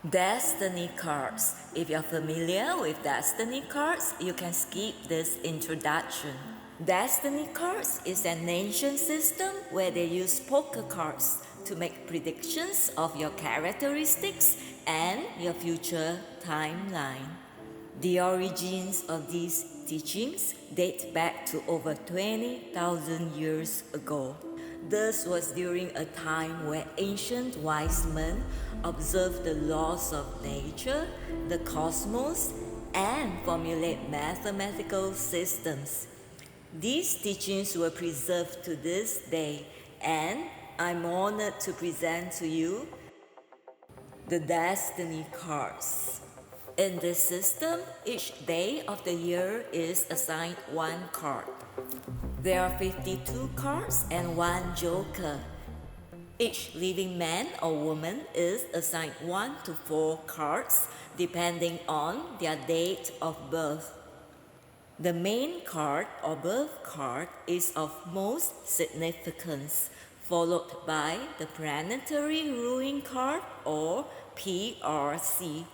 Destiny cards. If you're familiar with destiny cards, you can skip this introduction. Destiny cards is an ancient system where they use poker cards to make predictions of your characteristics and your future timeline. The origins of these teachings date back to over 20,000 years ago. This was during a time where ancient wise men observed the laws of nature, the cosmos, and formulate mathematical systems. These teachings were preserved to this day, and I'm honored to present to you the Destiny cards. In this system, each day of the year is assigned one card. There are 52 cards and one joker. Each living man or woman is assigned 1 to 4 cards depending on their date of birth. The main card or birth card is of most significance, followed by the Planetary ruling card or PRC.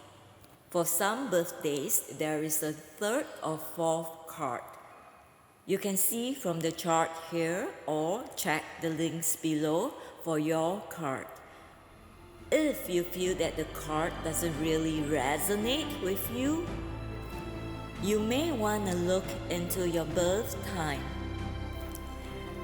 For some birthdays, there is a third or fourth card. You can see from the chart here or check the links below for your card. If you feel that the card doesn't really resonate with you, you may want to look into your birth time.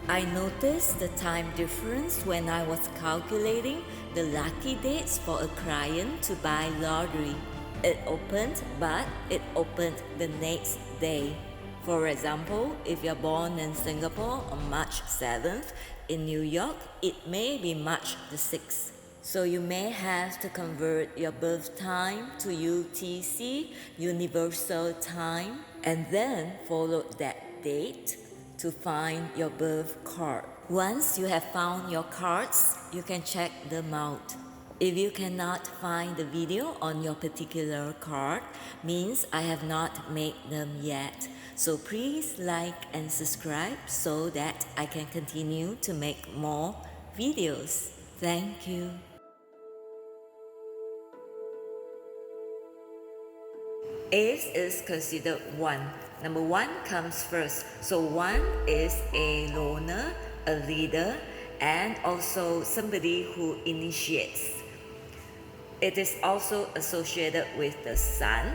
I noticed the time difference when I was calculating the lucky dates for a client to buy lottery. It opened, but it opened the next day. For example, if you're born in Singapore on March 7th, in New York, it may be March the 6th. So you may have to convert your birth time to UTC, Universal Time, and then follow that date to find your birth card. Once you have found your cards, you can check them out. If you cannot find the video on your particular card, means I have not made them yet. So please like and subscribe so that I can continue to make more videos. Thank you. Ace is considered 1. Number 1 comes first. So 1 is a loner, a leader, and also somebody who initiates. It is also associated with the sun,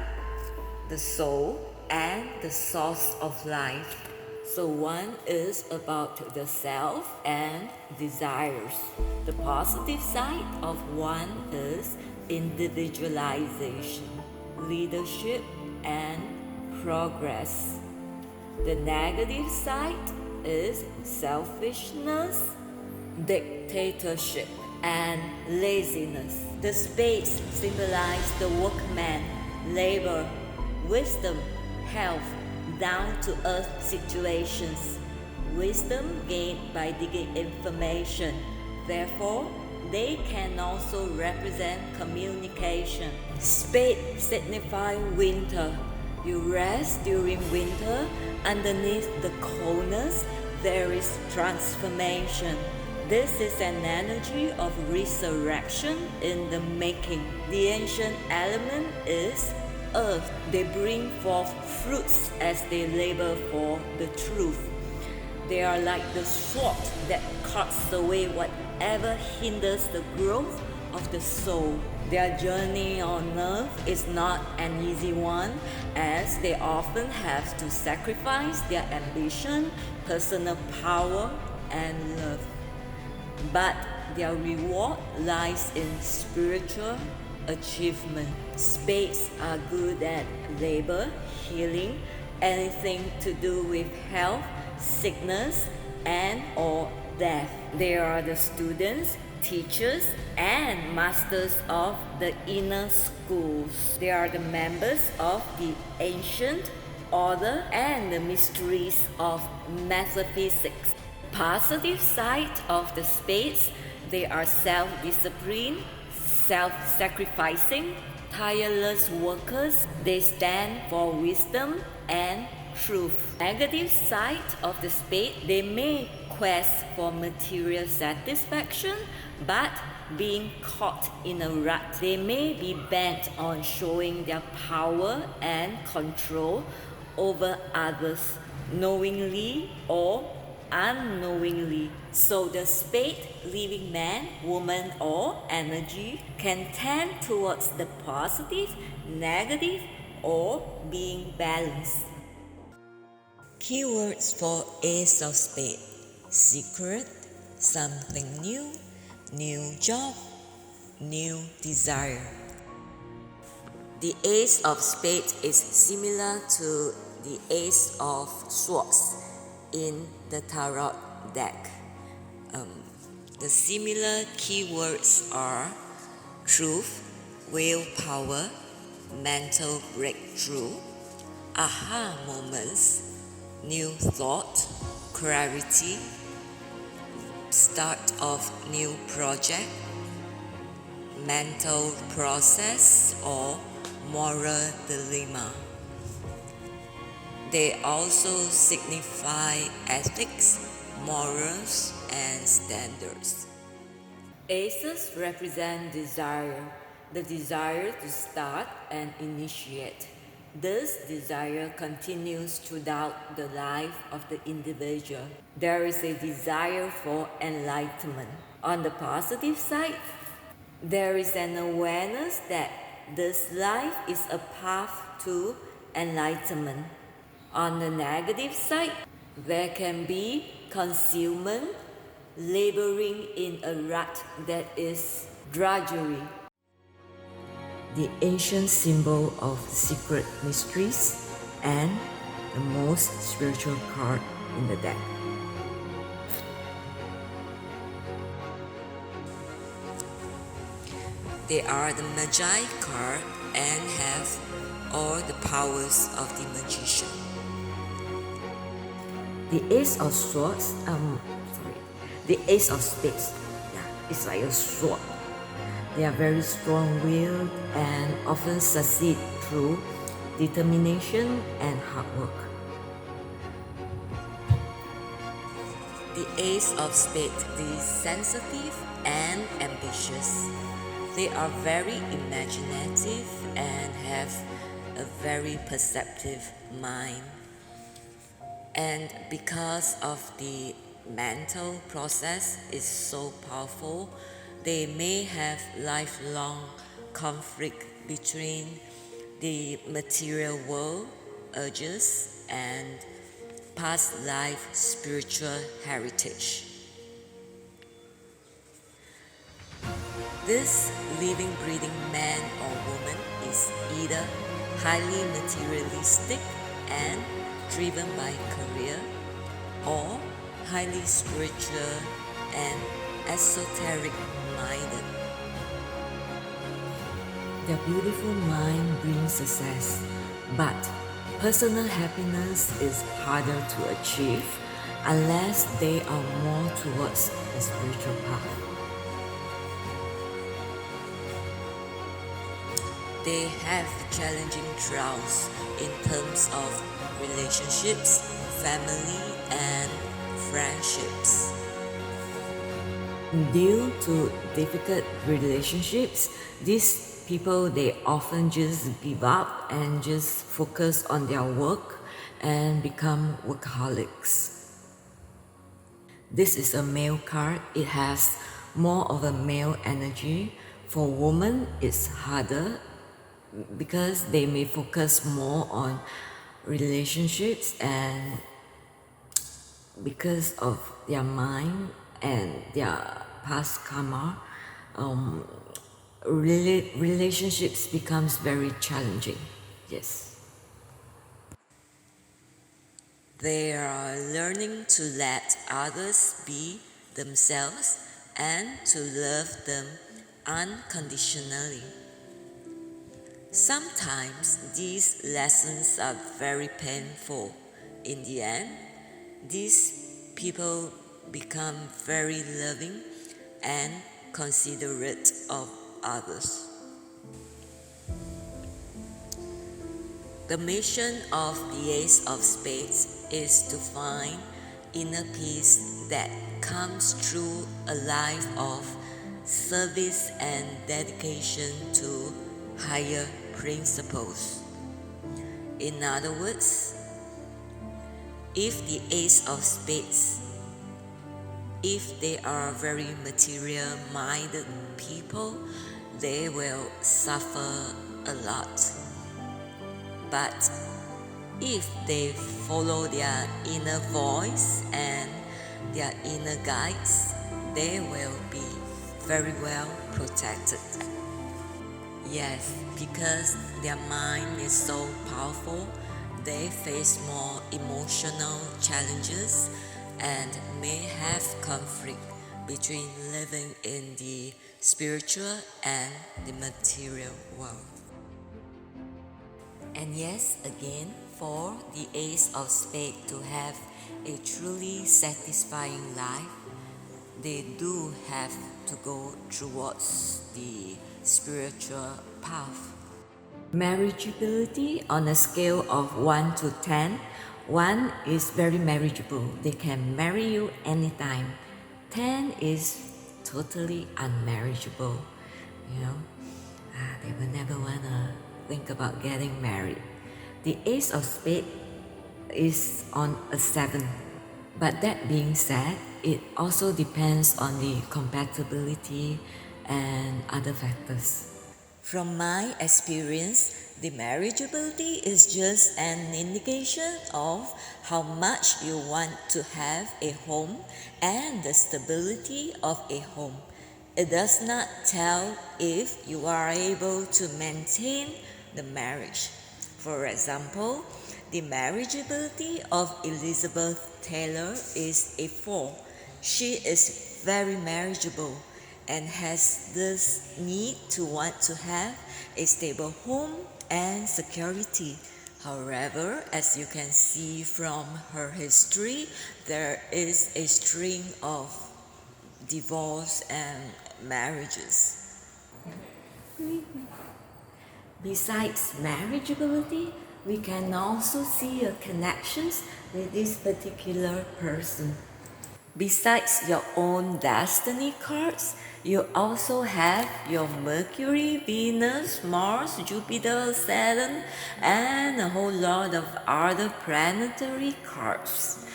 the soul, and the source of life. So 1 is about the self and desires. The positive side of 1 is individualization, leadership, and progress. The negative side is selfishness, dictatorship, and laziness. The spades symbolize the workman, labor, wisdom, health, down-to-earth situations. Wisdom gained by digging information. Therefore, they can also represent communication. Spade signify winter. You rest during winter. Underneath the coldness, there is transformation. This is an energy of resurrection in the making. The ancient element is earth. They bring forth fruits as they labor for the truth. They are like the sword that cuts away whatever hinders the growth of the soul. Their journey on earth is not an easy one, as they often have to sacrifice their ambition, personal power, and love. But their reward lies in spiritual achievement. Spades are good at labor, healing, anything to do with health, sickness, and or death. They are the students, teachers, and masters of the inner schools. They are the members of the ancient order and the mysteries of metaphysics. Positive side of the spades, they are self-disciplined, self-sacrificing, tireless workers. They stand for wisdom and truth. Negative side of the spade, they may quest for material satisfaction, but being caught in a rut. They may be bent on showing their power and control over others, knowingly or unknowingly. So the spade living man, woman, or energy can tend towards the positive, negative, or being balanced. Keywords for Ace of Spades: secret, something new, new job, new desire. The Ace of Spades is similar to the Ace of Swords in the Tarot deck. The similar keywords are truth, willpower, mental breakthrough, aha moments, new thought, clarity, start of new project, mental process, or moral dilemma. They also signify ethics, morals, and standards. Aces represent desire, the desire to start and initiate. This desire continues throughout the life of the individual. There is a desire for enlightenment. On the positive side, there is an awareness that this life is a path to enlightenment. On the negative side, there can be concealment, laboring in a rut that is drudgery. The ancient symbol of secret mysteries and the most spiritual card in the deck. They are the Magi card and have all the powers of the magician. The Ace of Swords, the Ace of Spades, it's like a sword. They are very strong-willed and often succeed through determination and hard work. The Ace of Spades is sensitive and ambitious. They are very imaginative and have a very perceptive mind. And because of the mental process is so powerful, they may have lifelong conflict between the material world urges and past life spiritual heritage. This living, breathing man or woman is either highly materialistic and driven by career, or highly spiritual and esoteric minded. Their beautiful mind brings success, but personal happiness is harder to achieve unless they are more towards the spiritual path. They have challenging trials in terms of relationships, family, and friendships. Due to difficult relationships, these people, they often just give up and just focus on their work and become workaholics. This is a male card. It has more of a male energy. For women, it's harder because they may focus more on relationships, and because of their mind and their past karma, relationships becomes very challenging. Yes. They are learning to let others be themselves and to love them unconditionally. Sometimes these lessons are very painful. In the end, these people become very loving and considerate of others. The mission of the Ace of Spades is to find inner peace that comes through a life of service and dedication to higher principles. In other words, if the Ace of Spades, if they are very material-minded people, they will suffer a lot. But if they follow their inner voice and their inner guides, they will be very well protected. Yes, because their mind is so powerful, they face more emotional challenges and may have conflict between living in the spiritual and the material world. And yes, again, for the Ace of Spades to have a truly satisfying life, they do have to go towards the spiritual path. Marriageability on a scale of 1 to 10, 1 is very marriageable. They can marry you anytime. 10 is totally unmarriageable. They will never want to think about getting married. The Ace of Spades is on a 7. But that being said, it also depends on the compatibility and other factors. From my experience, the marriageability is just an indication of how much you want to have a home and the stability of a home. It does not tell if you are able to maintain the marriage. For example, the marriageability of Elizabeth Taylor is a 4. She is very marriageable and has this need to want to have a stable home and security. However, as you can see from her history, there is a string of divorce and marriages. Besides marriageability, we can also see a connections with this particular person. Besides your own destiny cards, you also have your Mercury, Venus, Mars, Jupiter, Saturn, and a whole lot of other planetary cards.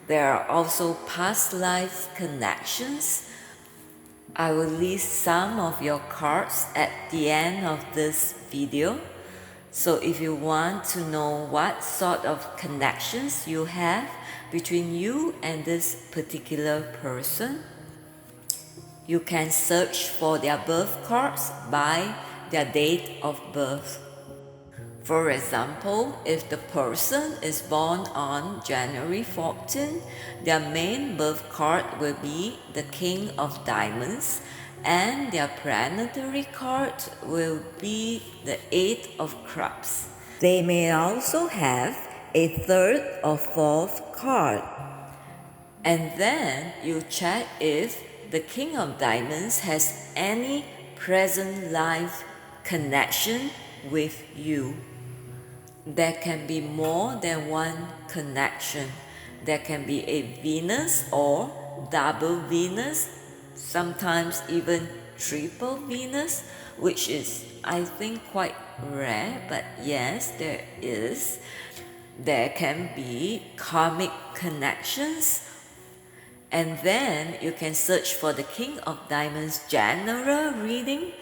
There are also past life connections. I will list some of your cards at the end of this video. So if you want to know what sort of connections you have between you and this particular person, you can search for their birth cards by their date of birth. For example, if the person is born on January 14, their main birth card will be the King of Diamonds, and their planetary card will be the Eight of Cups. They may also have a third or fourth card. And then you check if the King of Diamonds has any present life connection with you. There can be more than one connection. There can be a Venus or double Venus, sometimes even triple Venus, which is, I think, quite rare, but yes, there is. There can be karmic connections. And then you can search for the King of Diamonds general reading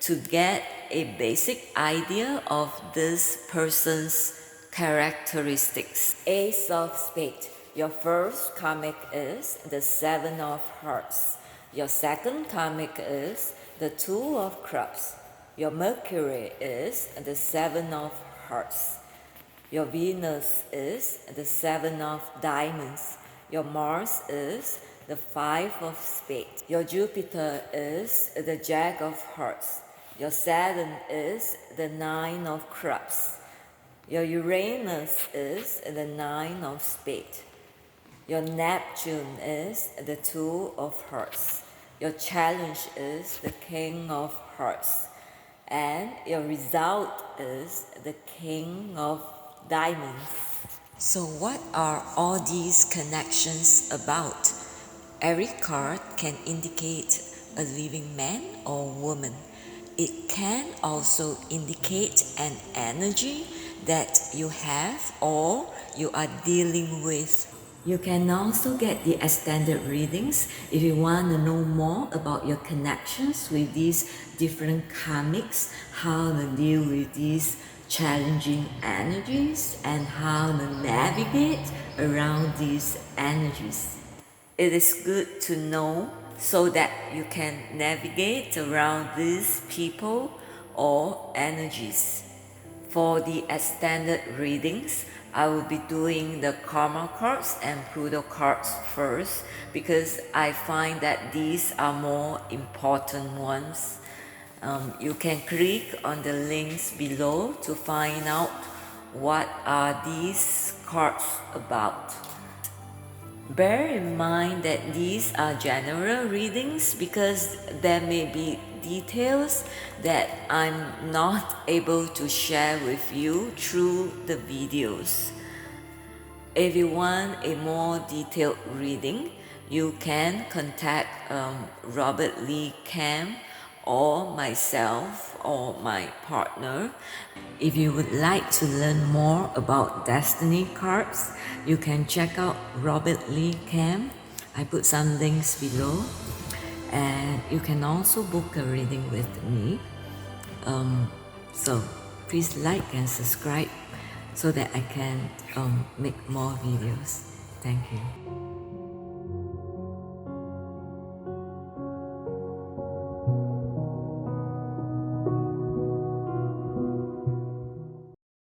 to get a basic idea of this person's characteristics. Ace of Spades. Your first karmic is the Seven of Hearts. Your second karmic is the Two of Cups. Your Mercury is the Seven of Hearts. Your Venus is the Seven of Diamonds. Your Mars is the Five of Spades. Your Jupiter is the Jack of Hearts. Your Saturn is the Nine of Cups. Your Uranus is the Nine of Spades. Your Neptune is the Two of Hearts. Your challenge is the King of Hearts. And your result is the King of Diamonds. So what are all these connections about? Every card can indicate a living man or woman. It can also indicate an energy that you have or you are dealing with. You can also get the extended readings if you want to know more about your connections with these different karmics, how to deal with these challenging energies, and how to navigate around these energies. It is good to know so that you can navigate around these people or energies. For the extended readings, I will be doing the Karma cards and Pluto cards first because I find that these are more important ones. You can click on the links below to find out what are these cards about. Bear in mind that these are general readings because there may be details that I'm not able to share with you through the videos. If you want a more detailed reading, you can contact Robert Lee Cam or myself or my partner. If you would like to learn more about Destiny cards, you can check out Robert Lee Cam. I put some links below. And you can also book a reading with me. So please like and subscribe so that I can make more videos. Thank you.